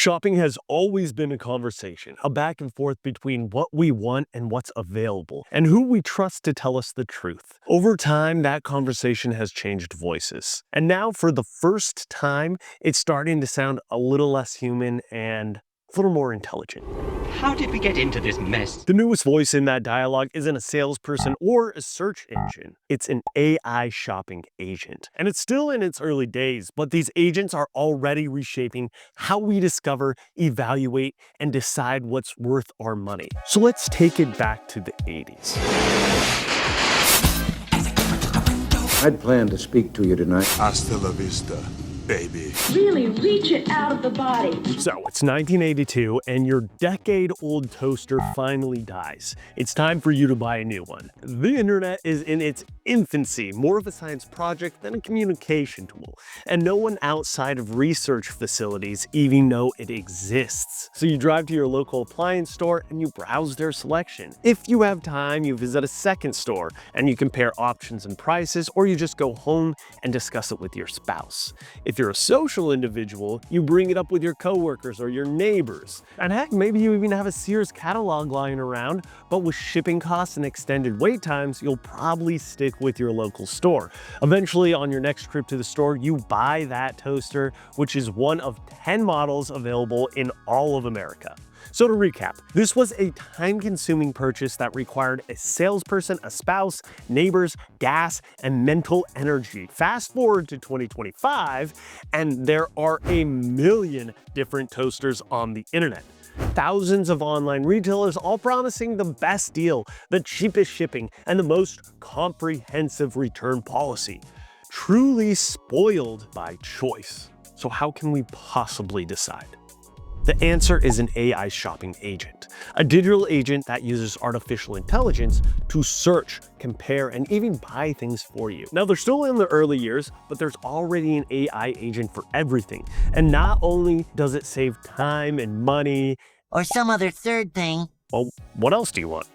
Shopping has always been a conversation, a back and forth between what we want and what's available, and who we trust to tell us the truth. Over time, that conversation has changed voices. And now, for the first time, it's starting to sound a little less human and a little more intelligent. How did we get into this mess? The newest voice in that dialogue isn't a salesperson or a search engine. It's an AI shopping agent. And it's still in its early days, but these agents are already reshaping how we discover, evaluate, and decide what's worth our money. So let's take it back to the 80s. I'd planned to speak to you tonight. Hasta la vista, baby. Really reach it out of the body. So it's 1982 and your decade-old toaster finally dies. It's time for you to buy a new one. The internet is in its infancy, more of a science project than a communication tool. And no one outside of research facilities even know it exists. So you drive to your local appliance store and you browse their selection. If you have time, you visit a second store and you compare options and prices, or you just go home and discuss it with your spouse. If you're a social individual, you bring it up with your coworkers or your neighbors. And heck, maybe you even have a Sears catalog lying around, but with shipping costs and extended wait times, you'll probably stick with your local store. Eventually, on your next trip to the store, you buy that toaster, which is one of 10 models available in all of America. So to recap, this was a time-consuming purchase that required a salesperson, a spouse, neighbors, gas, and mental energy. Fast forward to 2025, and there are a million different toasters on the internet. Thousands of online retailers all promising the best deal, the cheapest shipping, and the most comprehensive return policy. Truly spoiled by choice. So how can we possibly decide? The answer is an AI shopping agent, a digital agent that uses artificial intelligence to search, compare, and even buy things for you. Now, they're still in the early years, but there's already an AI agent for everything. And not only does it save time and money, or some other third thing. Well, what else do you want?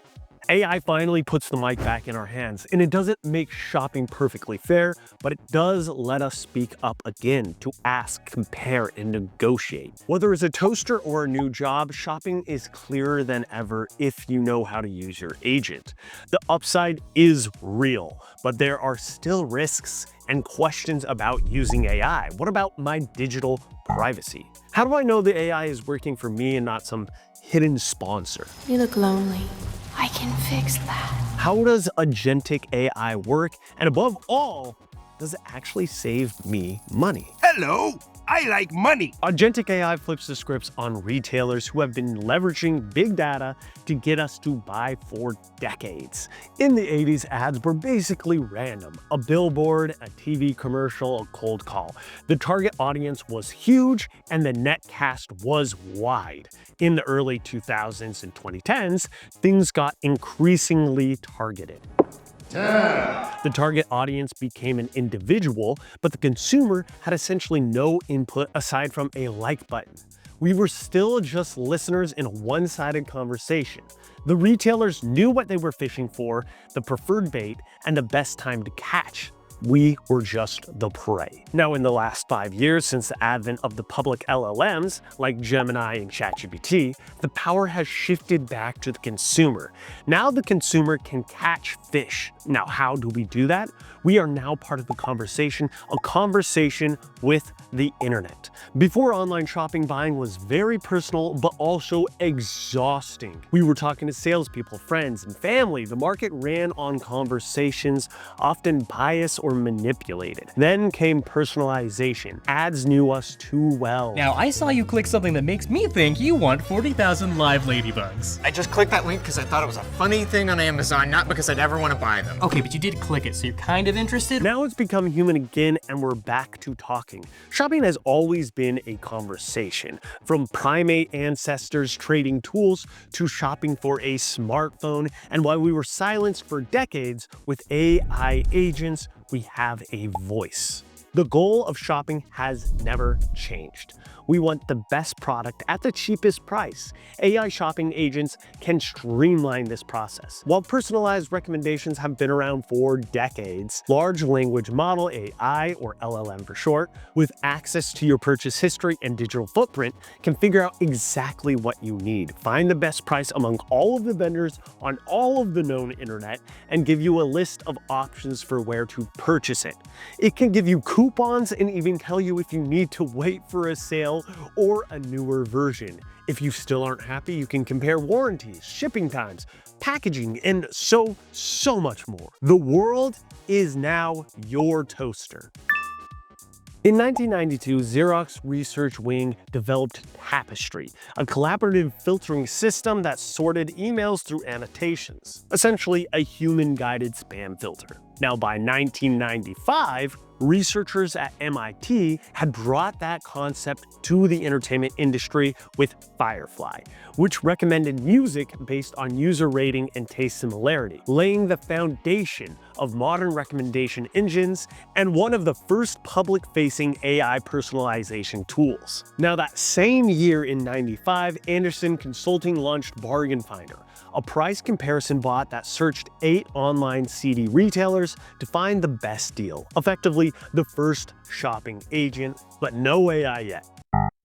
AI finally puts the mic back in our hands, and it doesn't make shopping perfectly fair, but it does let us speak up again to ask, compare, and negotiate. Whether it's a toaster or a new job, shopping is clearer than ever if you know how to use your agent. The upside is real, but there are still risks and questions about using AI. What about my digital privacy? How do I know the AI is working for me and not some hidden sponsor? You look lonely. I can fix that. How does Agentic AI work? And above all, does it actually save me money? Hello, I like money. Agentic AI flips the scripts on retailers who have been leveraging big data to get us to buy for decades. In the 80s, ads were basically random. A billboard, a TV commercial, a cold call. The target audience was huge and the net cast was wide. In the early 2000s and 2010s, things got increasingly targeted. The target audience became an individual, but the consumer had essentially no input aside from a like button. We were still just listeners in a one-sided conversation. The retailers knew what they were fishing for, the preferred bait, and the best time to catch. We were just the prey. Now, in the last 5 years since the advent of the public LLMs, like Gemini and ChatGPT, the power has shifted back to the consumer. Now the consumer can catch fish. Now, how do we do that? We are now part of the conversation, a conversation with the internet. Before online shopping, buying was very personal, but also exhausting. We were talking to salespeople, friends, and family. The market ran on conversations, often biased or manipulated. Then came personalization. Ads knew us too well. Now, I saw you click something that makes me think you want 40,000 live ladybugs. I just clicked that link because I thought it was a funny thing on Amazon, not because I'd ever want to buy them. Okay, but you did click it, so you're kind of interested? Now it's become human again, and we're back to talking. Shopping has always been a conversation. From primate ancestors trading tools to shopping for a smartphone, and while we were silenced for decades, with AI agents, we have a voice. The goal of shopping has never changed. We want the best product at the cheapest price. AI shopping agents can streamline this process. While personalized recommendations have been around for decades, large language model AI, or LLM for short, with access to your purchase history and digital footprint, can figure out exactly what you need, find the best price among all of the vendors on all of the known internet, and give you a list of options for where to purchase it. It can give you coupons and even tell you if you need to wait for a sale or a newer version. If you still aren't happy, you can compare warranties, shipping times, packaging, and so much more. The world is now your toaster. In 1992, Xerox research wing developed Tapestry, a collaborative filtering system that sorted emails through annotations, essentially a human-guided spam filter. Now, by 1995, researchers at MIT had brought that concept to the entertainment industry with Firefly, which recommended music based on user rating and taste similarity, laying the foundation of modern recommendation engines and one of the first public-facing AI personalization tools. Now, that same year in '95, Anderson Consulting launched Bargain Finder, a price comparison bot that searched 8 online CD retailers to find the best deal. Effectively, the first shopping agent, but no AI yet.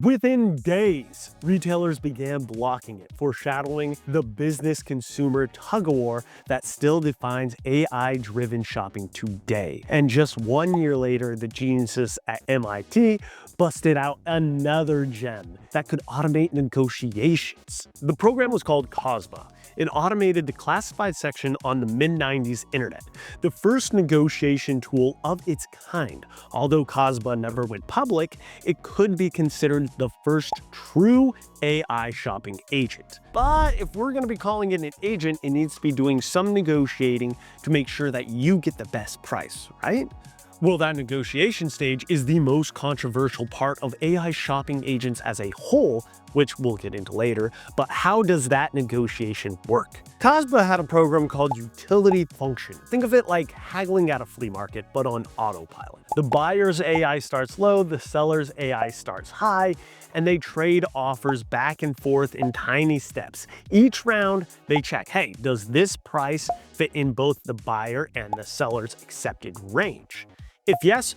Within days, retailers began blocking it, foreshadowing the business-consumer tug-of-war that still defines AI-driven shopping today. And just 1 year later, the geniuses at MIT busted out another gem that could automate negotiations. The program was called Cosma. It automated the classified section on the mid-90s internet, the first negotiation tool of its kind. Although Cosma never went public, it could be considered the first true AI shopping agent. But if we're going to be calling it an agent, it needs to be doing some negotiating to make sure that you get the best price, right? Well, that negotiation stage is the most controversial part of AI shopping agents as a whole, which we'll get into later, but how does that negotiation work? Cosma had a program called Utility Function. Think of it like haggling at a flea market, but on autopilot. The buyer's AI starts low, the seller's AI starts high, and they trade offers back and forth in tiny steps. Each round, they check, hey, does this price fit in both the buyer and the seller's accepted range? If yes,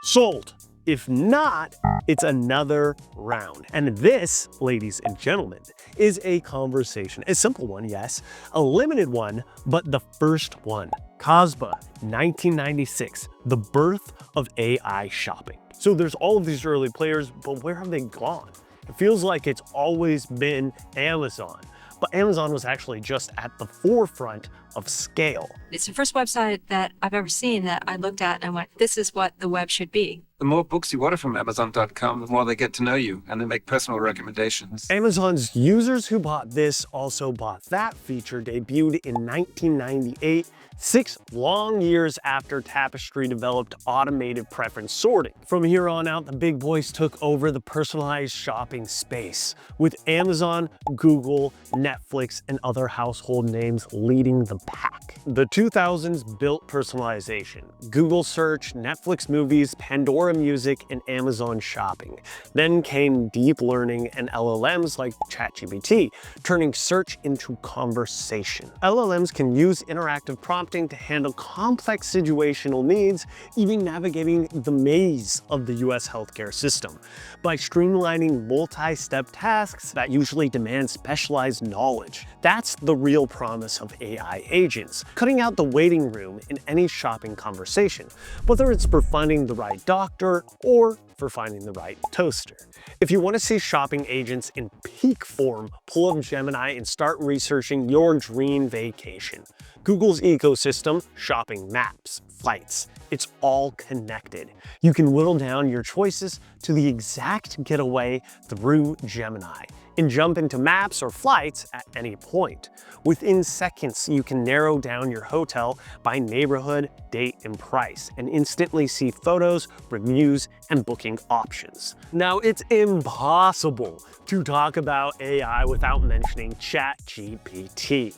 sold. If not, it's another round. And this, ladies and gentlemen, is a conversation. A simple one, yes, a limited one, but the first one. Cosma, 1996, the birth of AI shopping. So there's all of these early players, but where have they gone? It feels like it's always been Amazon. But Amazon was actually just at the forefront of scale. It's the first website that I've ever seen that I looked at and went, this is what the web should be. The more books you order from Amazon.com, the more they get to know you and they make personal recommendations. Amazon's users who bought this also bought that feature debuted in 1998, 6 long years after Tapestry developed automated preference sorting. From here on out, the big boys took over the personalized shopping space, with Amazon, Google, Netflix, and other household names leading the pack. The 2000s built personalization: Google Search, Netflix Movies, Pandora Music, and Amazon Shopping. Then came deep learning and LLMs like ChatGPT, turning search into conversation. LLMs can use interactive prompting to handle complex situational needs, even navigating the maze of the US healthcare system by streamlining multi-step tasks that usually demand specialized knowledge. That's the real promise of AI agents, cutting out the waiting room in any shopping conversation, whether it's for finding the right doctor or for finding the right toaster. If you want to see shopping agents in peak form, pull up Gemini and start researching your dream vacation. Google's ecosystem, shopping, maps, flights, it's all connected. You can whittle down your choices to the exact getaway through Gemini and jump into maps or flights at any point. Within seconds, you can narrow down your hotel by neighborhood, date, and price, and instantly see photos, reviews, and booking options. Now, it's impossible to talk about AI without mentioning ChatGPT,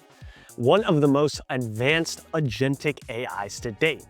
one of the most advanced agentic AIs to date.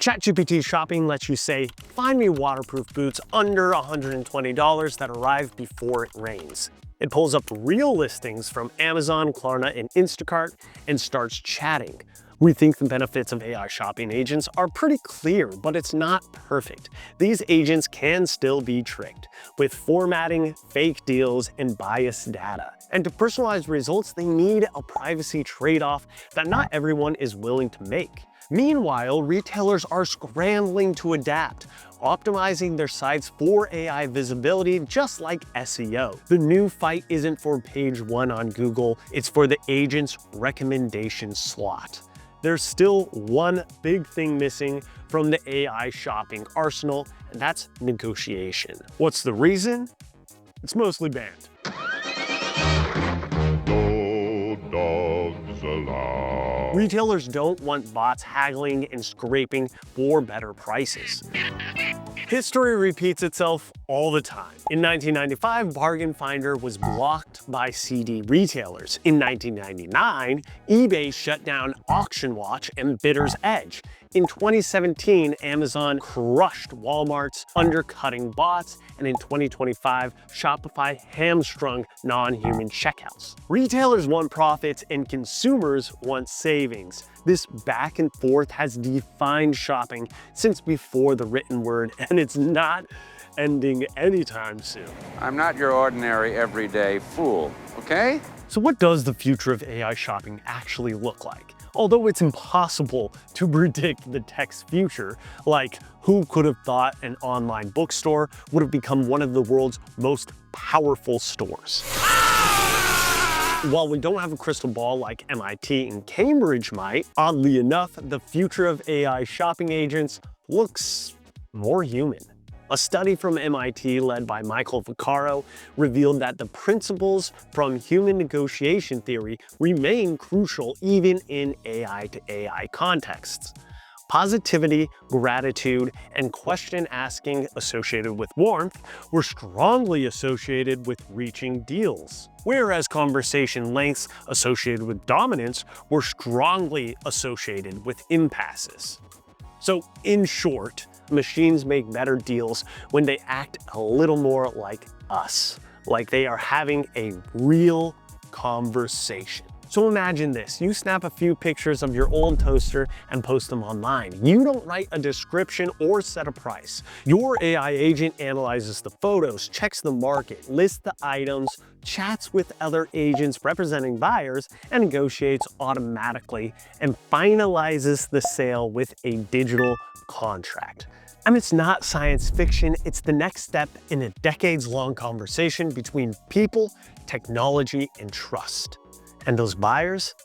ChatGPT Shopping lets you say, find me waterproof boots under $120 that arrive before it rains. It pulls up real listings from Amazon, Klarna, and Instacart and starts chatting. We think the benefits of AI shopping agents are pretty clear, but it's not perfect. These agents can still be tricked with formatting, fake deals, and biased data. And to personalize results, they need a privacy trade-off that not everyone is willing to make. Meanwhile, retailers are scrambling to adapt, optimizing their sites for AI visibility, just like SEO. The new fight isn't for page 1 on Google, it's for the agent's recommendation slot. There's still one big thing missing from the AI shopping arsenal, and that's negotiation. What's the reason? It's mostly banned. No dogs allowed. Retailers don't want bots haggling and scraping for better prices. History repeats itself all the time. In 1995, Bargain Finder was blocked by CD retailers. In 1999, eBay shut down Auction Watch and Bidder's Edge. In 2017, Amazon crushed Walmart's undercutting bots, and in 2025, Shopify hamstrung non-human checkouts. Retailers want profits and consumers want savings. This back and forth has defined shopping since before the written word, and it's not ending anytime soon. I'm not your ordinary everyday fool, okay? So what does the future of AI shopping actually look like? Although it's impossible to predict the tech's future, like who could have thought an online bookstore would have become one of the world's most powerful stores? While we don't have a crystal ball like MIT and Cambridge might, oddly enough, the future of AI shopping agents looks more human. A study from MIT led by Michael Vaccaro revealed that the principles from human negotiation theory remain crucial even in AI to AI contexts. Positivity, gratitude, and question asking associated with warmth were strongly associated with reaching deals, whereas conversation lengths associated with dominance were strongly associated with impasses. So in short, machines make better deals when they act a little more like us, like they are having a real conversation. So imagine this, you snap a few pictures of your old toaster and post them online. You don't write a description or set a price. Your AI agent analyzes the photos, checks the market, lists the items, chats with other agents representing buyers, and negotiates automatically, and finalizes the sale with a digital contract. And it's not science fiction, it's the next step in a decades-long conversation between people, technology, and trust. And those buyers,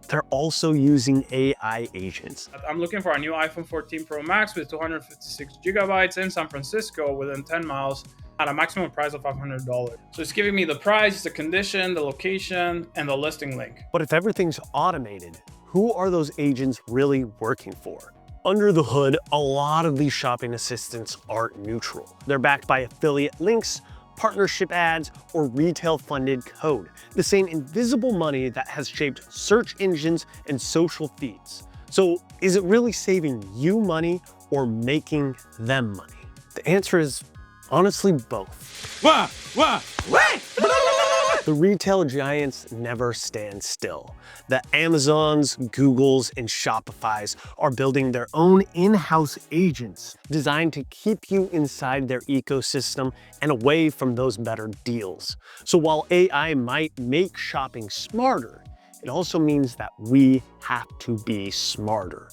they're also using AI agents. I'm looking for a new iPhone 14 Pro Max with 256 gigabytes in San Francisco within 10 miles at a maximum price of $500. So it's giving me the price, the condition, the location, and the listing link. But if everything's automated, who are those agents really working for? Under the hood, a lot of these shopping assistants aren't neutral. They're backed by affiliate links, partnership ads, or retail-funded code, the same invisible money that has shaped search engines and social feeds. So is it really saving you money or making them money? The answer is honestly both. The retail giants never stand still. The Amazons, Googles, and Shopifys are building their own in-house agents designed to keep you inside their ecosystem and away from those better deals. So while AI might make shopping smarter, it also means that we have to be smarter.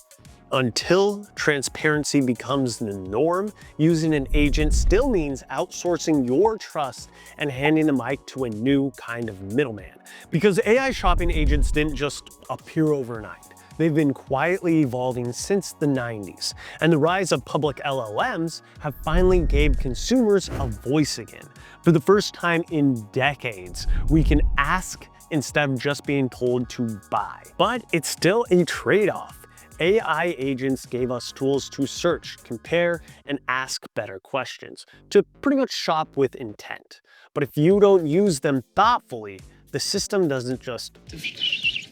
Until transparency becomes the norm, using an agent still means outsourcing your trust and handing the mic to a new kind of middleman. Because AI shopping agents didn't just appear overnight. They've been quietly evolving since the 90s, and the rise of public LLMs have finally gave consumers a voice again. For the first time in decades, we can ask instead of just being told to buy. But it's still a trade-off. AI agents gave us tools to search, compare, and ask better questions, to pretty much shop with intent. But if you don't use them thoughtfully, the system doesn't just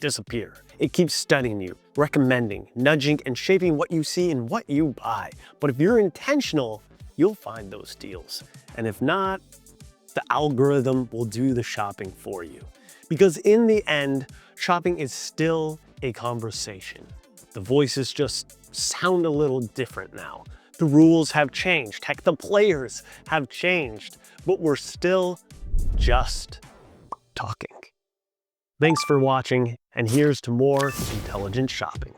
disappear. It keeps studying you, recommending, nudging, and shaping what you see and what you buy. But if you're intentional, you'll find those deals. And if not, the algorithm will do the shopping for you. Because in the end, shopping is still a conversation. The voices just sound a little different now. The rules have changed. Heck, the players have changed. But we're still just talking. Thanks for watching, and here's to more intelligent shopping.